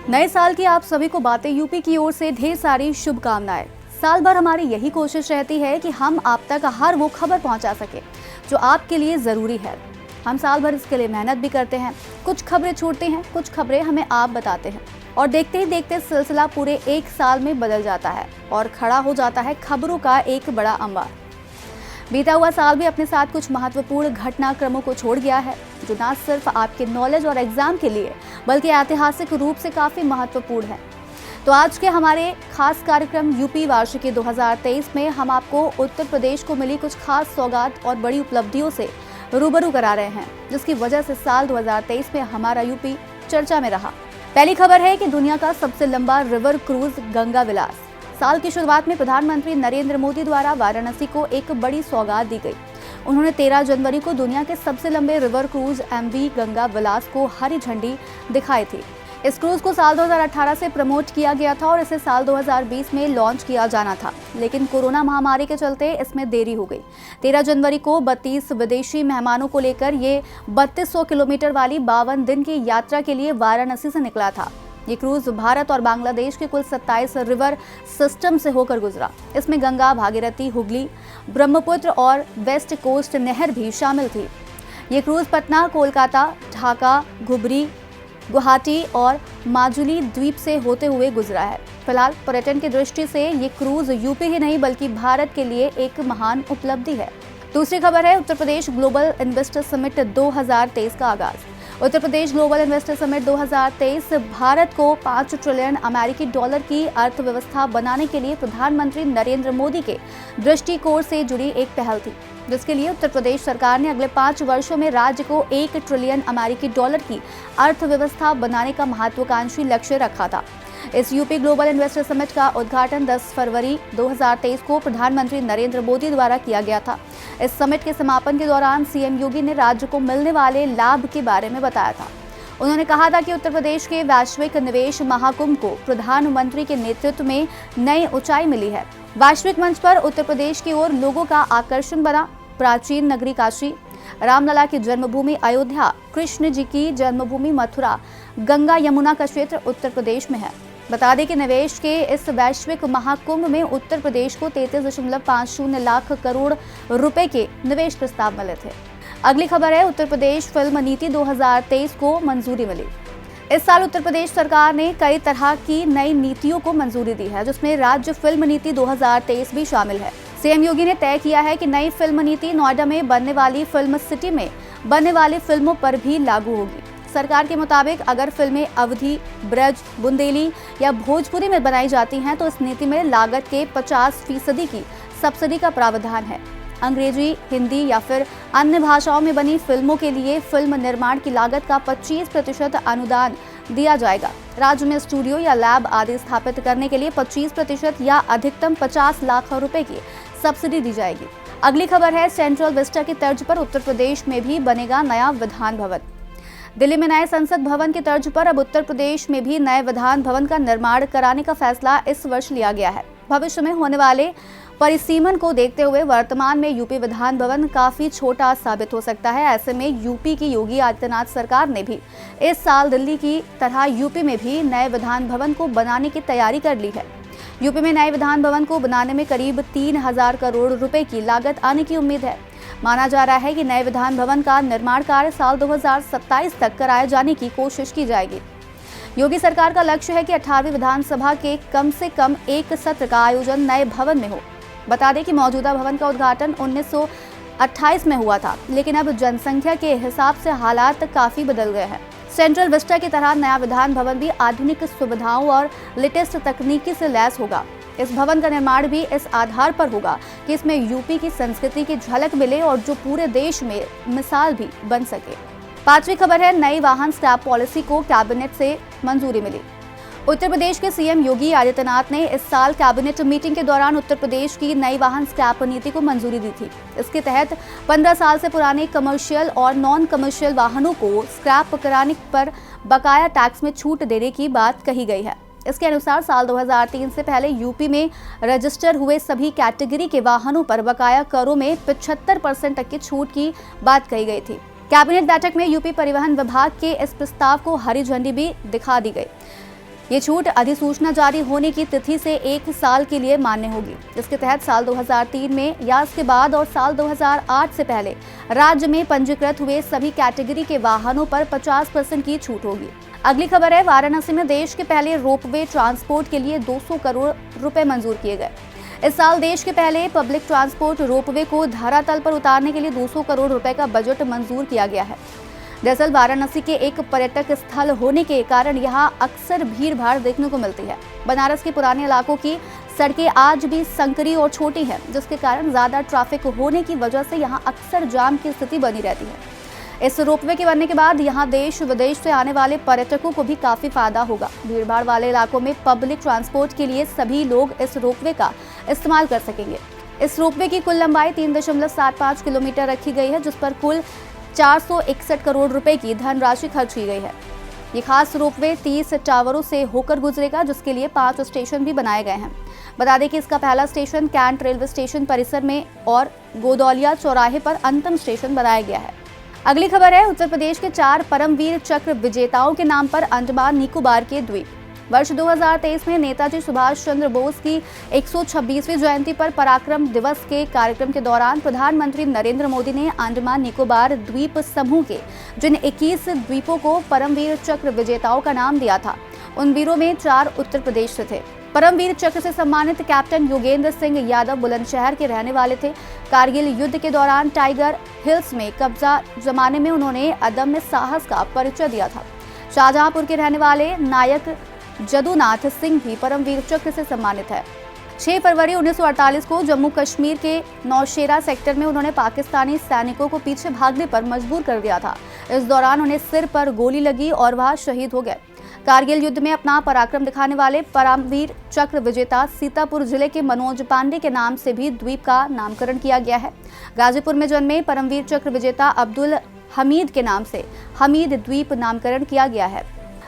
नए साल की आप सभी को बातें यूपी की ओर से ढेर सारी शुभकामनाएं। साल भर हमारी यही कोशिश रहती है कि हम आप तक हर वो खबर पहुंचा सके जो आपके लिए ज़रूरी है। हम साल भर इसके लिए मेहनत भी करते हैं, कुछ खबरें छोड़ते हैं, कुछ खबरें हमें आप बताते हैं और देखते ही देखते सिलसिला पूरे एक साल में बदल जाता है और खड़ा हो जाता है खबरों का एक बड़ा अंबार। बीता हुआ साल भी अपने साथ कुछ महत्वपूर्ण घटनाक्रमों को छोड़ गया है जो न सिर्फ आपके नॉलेज और एग्जाम के लिए बल्कि ऐतिहासिक रूप से काफ़ी महत्वपूर्ण है। तो आज के हमारे खास कार्यक्रम यूपी वार्षिकी 2023 में हम आपको उत्तर प्रदेश को मिली कुछ खास सौगात और बड़ी उपलब्धियों से रूबरू करा रहे हैं, जिसकी वजह से साल 2023 में हमारा यूपी चर्चा में रहा। पहली खबर है कि दुनिया का सबसे लंबा रिवर क्रूज गंगा विलास। साल की शुरुआत में प्रधानमंत्री नरेंद्र मोदी द्वारा वाराणसी को एक बड़ी सौगात दी गई। उन्होंने 13 जनवरी को दुनिया के सबसे लंबे रिवर क्रूज एमवी गंगा विलास को हरी झंडी दिखाई थी। इस क्रूज को साल 2018 से प्रमोट किया गया था और इसे साल 2020 में लॉन्च किया जाना था, लेकिन कोरोना महामारी के चलते इसमें देरी हो गई। 13 जनवरी को 32 विदेशी मेहमानों को लेकर ये 3200 किलोमीटर वाली 52 दिन की यात्रा के लिए वाराणसी से निकला था। ये क्रूज भारत और बांग्लादेश के कुल 27 रिवर सिस्टम से होकर गुजरा। इसमें गंगा, भागीरथी, हुगली, ब्रह्मपुत्र और वेस्ट कोस्ट नहर भी शामिल थी। ये क्रूज पटना, कोलकाता, ढाका, धुबरी, गुवाहाटी और माजुली द्वीप से होते हुए गुजरा है। फिलहाल पर्यटन की दृष्टि से ये क्रूज यूपी ही नहीं बल्कि भारत के लिए एक महान उपलब्धि है। दूसरी खबर है Uttar Pradesh global investor summit 2023 का आगाज। Uttar Pradesh global investor summit 2023 Bharat को 5 ट्रिलियन अमेरिकी डॉलर की अर्थव्यवस्था बनाने के लिए प्रधानमंत्री नरेंद्र मोदी के दृष्टिकोण से जुड़ी एक पहल थी, जिसके लिए उत्तर प्रदेश सरकार ने अगले 5 वर्षों में राज्य को 1 ट्रिलियन अमेरिकी डॉलर की अर्थव्यवस्था बनाने का महत्वाकांक्षी लक्ष्य रखा था। इस यूपी ग्लोबल इन्वेस्टर समिट का उद्घाटन 10 फरवरी 2023 को प्रधानमंत्री नरेंद्र मोदी द्वारा किया गया था। इस समिट के समापन के दौरान सीएम योगी ने राज्य को मिलने वाले लाभ के बारे में बताया था। उन्होंने कहा था कि उत्तर प्रदेश के वैश्विक निवेश महाकुंभ को प्रधानमंत्री के नेतृत्व में नई ऊंचाई मिली है। वैश्विक मंच पर उत्तर प्रदेश की ओर लोगों का आकर्षण बना। प्राचीन नगरी काशी, रामलला की जन्मभूमि अयोध्या, कृष्ण जी की जन्मभूमि मथुरा, गंगा यमुना का क्षेत्र उत्तर प्रदेश में है। बता दें कि निवेश के इस वैश्विक महाकुंभ में उत्तर प्रदेश को 33.50 लाख करोड़ रुपए के निवेश प्रस्ताव मिले थे। अगली खबर है उत्तर प्रदेश फिल्म नीति 2023 को मंजूरी मिली। इस साल उत्तर प्रदेश सरकार ने कई तरह की नई नीतियों को मंजूरी दी है, जिसमें राज्य फिल्म नीति 2023 भी शामिल है। सीएम योगी ने तय किया है कि नई फिल्म नीति नोएडा में बनने वाली फिल्म सिटी में बनने वाली फिल्मों पर भी लागू होगी। सरकार के मुताबिक अगर फिल्में अवधी, ब्रज, बुंदेली या भोजपुरी में बनाई जाती हैं तो इस नीति में लागत के 50% की सब्सिडी का प्रावधान है। अंग्रेजी, हिंदी या फिर अन्य भाषाओं में बनी फिल्मों के लिए फिल्म निर्माण की लागत का 25% अनुदान दिया जाएगा। राज्य में स्टूडियो या लैब आदि स्थापित करने के लिए 25% या अधिकतम 50 लाख रुपए की सब्सिडी दी जाएगी। अगली खबर है सेंट्रल विस्टा की तर्ज पर उत्तर प्रदेश में भी बनेगा नया विधान भवन। दिल्ली में नए संसद भवन की तर्ज पर अब उत्तर प्रदेश में भी नए विधान भवन का निर्माण कराने का फैसला इस वर्ष लिया गया है। भविष्य में होने वाले परिसीमन को देखते हुए वर्तमान में यूपी विधान भवन काफी छोटा साबित हो सकता है। ऐसे में यूपी की योगी आदित्यनाथ सरकार ने भी इस साल दिल्ली की तरह यूपी में भी नए विधान भवन को बनाने की तैयारी कर ली है। यूपी में नए विधान भवन को बनाने में करीब 3000 करोड़ रुपए की लागत आने की उम्मीद है। माना जा रहा है कि नए विधान भवन का निर्माण कार्य साल 2027 तक कराए जाने की कोशिश की जाएगी। योगी सरकार का लक्ष्य है कि 18वीं विधानसभा के कम से कम एक सत्र का आयोजन नए भवन में हो। बता दें कि मौजूदा भवन का उद्घाटन 1928 में हुआ था, लेकिन अब जनसंख्या के हिसाब से हालात काफी बदल गए हैं। सेंट्रल विस्टा की तरह नया विधान भवन भी आधुनिक सुविधाओं और लेटेस्ट तकनीकी से लैस होगा। इस भवन का निर्माण भी इस आधार पर होगा कि इसमें यूपी की संस्कृति की झलक मिले और जो पूरे देश में मिसाल भी बन सके। पांचवी खबर है नई वाहन स्क्रैप पॉलिसी को कैबिनेट से मंजूरी मिली। उत्तर प्रदेश के सीएम योगी आदित्यनाथ ने इस साल कैबिनेट मीटिंग के दौरान उत्तर प्रदेश की नई वाहन स्क्रैप नीति को मंजूरी दी थी। इसके तहत 15 साल से पुराने कमर्शियल और नॉन कमर्शियल वाहनों को स्क्रैप कराने पर बकाया टैक्स में छूट देने की बात कही गई है। इसके अनुसार साल 2003 से पहले यूपी में रजिस्टर हुए सभी कैटेगरी के वाहनों पर बकाया करों में 75% तक की छूट की बात कही गई थी। कैबिनेट बैठक में यूपी परिवहन विभाग के इस प्रस्ताव को हरी झंडी भी दिखा दी गई। ये छूट अधिसूचना जारी होने की तिथि से 1 साल के लिए मान्य होगी। इसके तहत साल 2003 में या इसके बाद और साल 2008 से पहले राज्य में पंजीकृत हुए सभी कैटेगरी के वाहनों पर 50% की छूट होगी। अगली खबर है, वाराणसी में देश के पहले रोपवे ट्रांसपोर्ट के लिए 200 करोड़ रुपए मंजूर किए गए। इस साल देश के पहले पब्लिक ट्रांसपोर्ट रोपवे को धरातल पर उतारने के लिए 200 करोड़ रुपए का बजट मंजूर किया गया है। दरअसल वाराणसी के एक पर्यटक स्थल होने के कारण यहां अक्सर भीड़ भाड़ देखने को मिलती है। बनारस के पुराने इलाकों की सड़कें आज भी संकरी और छोटी हैं, जिसके कारण ज्यादा ट्रैफिक होने की वजह से यहां अक्सर जाम की स्थिति बनी रहती है। इस रोपवे के बनने के बाद यहां देश विदेश से आने वाले पर्यटकों को भी काफी फायदा होगा। भीड़ भाड़ वाले इलाकों में पब्लिक ट्रांसपोर्ट के लिए सभी लोग इस रोपवे का इस्तेमाल कर सकेंगे। इस रोपवे की कुल लंबाई 3.75 किलोमीटर रखी गई है, जिस पर कुल 461 करोड़ रुपए की धनराशि खर्च की गई है। ये खास रोपवे 30 टावरों से होकर गुजरेगा, जिसके लिए 5 स्टेशन भी बनाए गए हैं। बता दें कि इसका पहला स्टेशन कैंट रेलवे स्टेशन परिसर में और गोदौलिया चौराहे पर अंतिम स्टेशन बनाया गया है। अगली खबर है, उत्तर प्रदेश के 4 परमवीर चक्र विजेताओं के नाम पर अंडमान निकोबार के द्वीप। वर्ष 2023 में नेताजी सुभाष चंद्र बोस की 126वीं जयंती पर पराक्रम दिवस के कार्यक्रम के दौरान प्रधानमंत्री नरेंद्र मोदी ने अंडमान निकोबार द्वीप समूह के जिन 21 द्वीपों को परमवीर चक्र विजेताओं का नाम दिया था, उन वीरों में 4 उत्तर प्रदेश से थे। परमवीर चक्र से सम्मानित कैप्टन योगेंद्र सिंह यादव बुलंदशहर के रहने वाले थे। कारगिल युद्ध के दौरान टाइगर हिल्स में कब्जा जमाने में उन्होंने अदम्य साहस का परिचय दिया था। शाहजहांपुर के रहने वाले नायक जदुनाथ सिंह भी परमवीर चक्र से सम्मानित है। 6 फरवरी 1948 को जम्मू कश्मीर के नौशेरा सेक्टर में उन्होंने पाकिस्तानी सैनिकों को पीछे भागने पर मजबूर कर दिया था। इस दौरान उन्हें सिर पर गोली लगी और वह शहीद हो गए। कारगिल युद्ध में अपना पराक्रम दिखाने वाले परमवीर चक्र विजेता सीतापुर जिले के मनोज पांडे के नाम से भी द्वीप का नामकरण किया गया है। गाजीपुर में जन्मे परमवीर चक्र विजेता अब्दुल हमीद के नाम से हमीद द्वीप नामकरण किया गया है।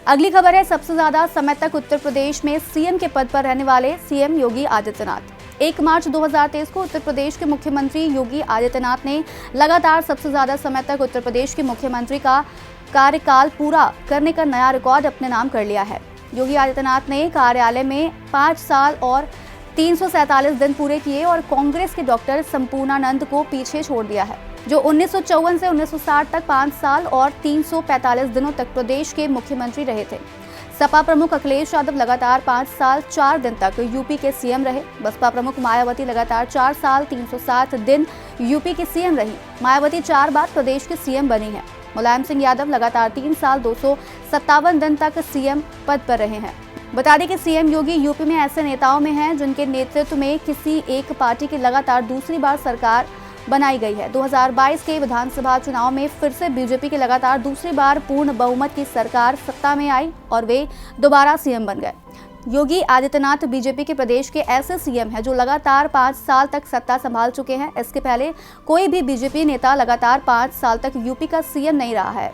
अगली खबर है, सबसे ज्यादा समय तक उत्तर प्रदेश में सीएम के पद पर रहने वाले सीएम योगी आदित्यनाथ। 1 मार्च 2023 को उत्तर प्रदेश के मुख्यमंत्री योगी आदित्यनाथ ने लगातार सबसे ज्यादा समय तक उत्तर प्रदेश के मुख्यमंत्री का कार्यकाल पूरा करने का नया रिकॉर्ड अपने नाम कर लिया है। योगी आदित्यनाथ ने कार्यालय में 5 साल और 347 दिन पूरे किए और कांग्रेस के डॉक्टर संपूर्णानंद को पीछे छोड़ दिया है, जो 1954 से 1960 तक 5 साल और 345 दिनों तक प्रदेश के मुख्यमंत्री रहे थे। सपा प्रमुख अखिलेश यादव लगातार 5 साल 4 दिन तक यूपी के सीएम रहे। बसपा प्रमुख मायावती लगातार 4 साल 307 दिन यूपी की सीएम रही। मायावती 4 बार प्रदेश के सीएम बनी है। मुलायम सिंह यादव लगातार 3 साल 257 दिन तक सीएम पद पर रहे हैं। बता दें कि सीएम योगी यूपी में ऐसे नेताओं में हैं जिनके नेतृत्व में किसी एक पार्टी की लगातार दूसरी बार सरकार बनाई गई है। 2022 के विधानसभा चुनाव में फिर से बीजेपी की लगातार दूसरी बार पूर्ण बहुमत की सरकार सत्ता में आई और वे दोबारा सीएम बन गए। योगी आदित्यनाथ बीजेपी के प्रदेश के ऐसे सीएम हैं जो लगातार 5 साल तक सत्ता संभाल चुके हैं। इसके पहले कोई भी बीजेपी नेता लगातार 5 साल तक यूपी का सीएम नहीं रहा है।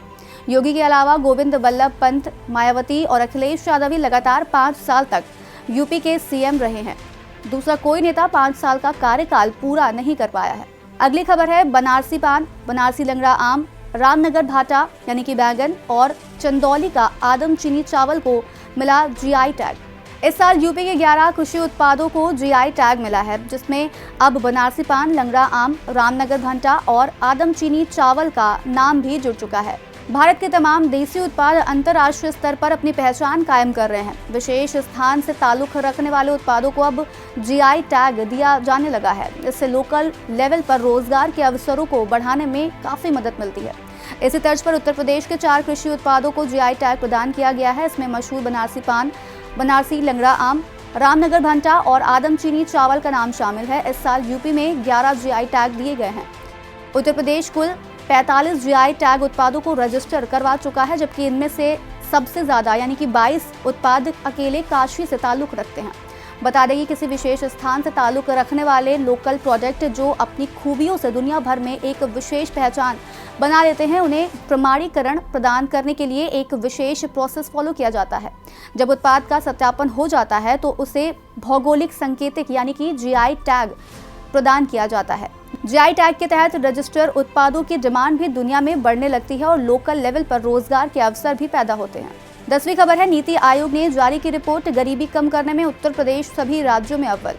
योगी के अलावा गोविंद वल्लभ पंत, मायावती और अखिलेश यादव भी लगातार 5 साल तक यूपी के सीएम रहे हैं। दूसरा कोई नेता 5 साल का कार्यकाल पूरा नहीं कर पाया है। अगली खबर है, बनारसी पान, बनारसी लंगड़ा आम, रामनगर भाटा यानी कि बैंगन और चंदौली का आदम चीनी चावल को मिला जीआई टैग। इस साल यूपी के 11 कृषि उत्पादों को जीआई टैग मिला है, जिसमें अब बनारसी पान, लंगड़ा आम, रामनगर भंटा और आदम चीनी चावल का नाम भी जुड़ चुका है। भारत के तमाम देसी उत्पाद अंतर्राष्ट्रीय स्तर पर अपनी पहचान कायम कर रहे हैं। विशेष स्थान से ताल्लुक रखने वाले उत्पादों को अब जीआई टैग दिया जाने लगा है। इससे लोकल लेवल पर रोजगार के अवसरों को बढ़ाने में काफी मदद मिलती है। इसी तर्ज पर उत्तर प्रदेश के 4 कृषि उत्पादों को जीआई टैग प्रदान किया गया है। इसमें मशहूर बनारसी पान, बनारसी लंगड़ा आम, रामनगर भंटा और आदम चीनी चावल का नाम शामिल है। इस साल यूपी में 11 जीआई टैग दिए गए हैं। उत्तर प्रदेश कुल 45 जीआई टैग उत्पादों को रजिस्टर करवा चुका है, जबकि इनमें से सबसे ज्यादा यानी कि 22 उत्पाद अकेले काशी से ताल्लुक रखते हैं। बता दें कि किसी विशेष स्थान से ताल्लुक रखने वाले लोकल प्रोडक्ट जो अपनी खूबियों से दुनिया भर में एक विशेष पहचान बना लेते हैं, उन्हें प्रमाणीकरण प्रदान करने के लिए एक विशेष प्रोसेस फॉलो किया जाता है। जब उत्पाद का सत्यापन हो जाता है तो उसे भौगोलिक संकेतक यानी कि जीआई टैग प्रदान किया जाता है। जीआई टैग के तहत रजिस्टर उत्पादों की डिमांड भी दुनिया में बढ़ने लगती है और लोकल लेवल पर रोजगार के अवसर भी पैदा होते हैं। 10वीं खबर है, नीति आयोग ने जारी की रिपोर्ट, गरीबी कम करने में उत्तर प्रदेश सभी राज्यों में अव्वल।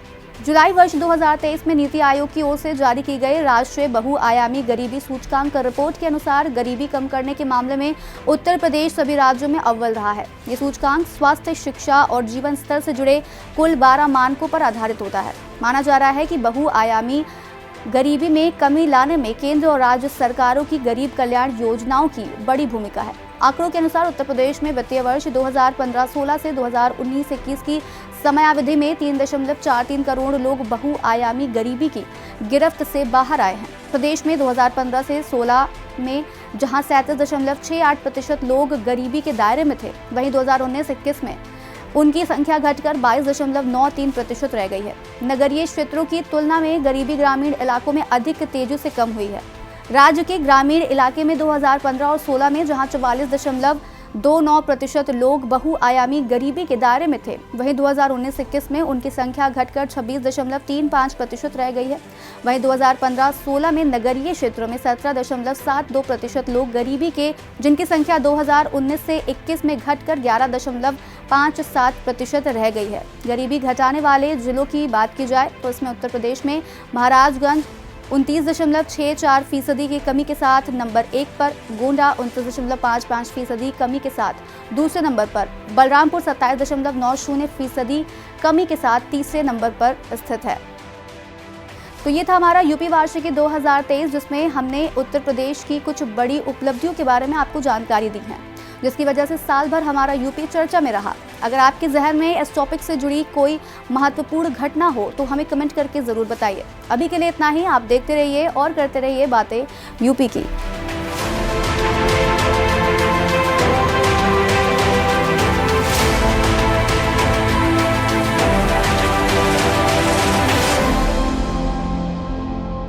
जुलाई वर्ष 2023 में नीति आयोग की ओर से जारी की गई राष्ट्रीय बहुआयामी गरीबी सूचकांक रिपोर्ट के अनुसार गरीबी कम करने के मामले में उत्तर प्रदेश सभी राज्यों में अव्वल रहा है। ये सूचकांक स्वास्थ्य, शिक्षा और जीवन स्तर से जुड़े कुल 12 मानकों पर आधारित होता है। माना जा रहा है कि बहुआयामी गरीबी में कमी लाने में केंद्र और राज्य सरकारों की गरीब कल्याण योजनाओं की बड़ी भूमिका है। आंकड़ों के अनुसार उत्तर प्रदेश में वित्तीय वर्ष 2015-16 से 2019-21 की समयावधि में 3.43 करोड़ लोग बहुआयामी गरीबी की गिरफ्त से बाहर आए हैं। प्रदेश में 2015 से 16 में जहां 37.68% लोग गरीबी के दायरे में थे, वहीं 2019-21 में उनकी संख्या घटकर 22.93% रह गई है। नगरीय क्षेत्रों की तुलना में गरीबी ग्रामीण इलाकों में अधिक तेजी से कम हुई है। राज्य के ग्रामीण इलाके में 2015 और 16 में जहां 44.29% लोग बहुआयामी गरीबी के दायरे में थे, वहीं 2019-21 में उनकी संख्या घटकर 26.35% रह गई है। वहीं 2015-16 में नगरीय क्षेत्रों में 17.72% लोग गरीबी के, जिनकी संख्या 2019 से 21 में घटकर 11.57% रह गई है। गरीबी घटाने वाले जिलों की बात की जाए तो इसमें उत्तर प्रदेश में महाराजगंज 29.64% की कमी के साथ नंबर 1 पर, गोंडा 29.55% कमी के साथ दूसरे नंबर पर, बलरामपुर 27.90% कमी के साथ तीसरे नंबर पर स्थित है। तो ये था हमारा यूपी वार्षिकी 2023, जिसमें हमने उत्तर प्रदेश की कुछ बड़ी उपलब्धियों के बारे में आपको जानकारी दी है, जिसकी वजह से साल भर हमारा यूपी चर्चा में रहा। अगर आपके जहन में इस टॉपिक से जुड़ी कोई महत्वपूर्ण घटना हो तो हमें कमेंट करके ज़रूर बताइए। अभी के लिए इतना ही। आप देखते रहिए और करते रहिए बातें यूपी की।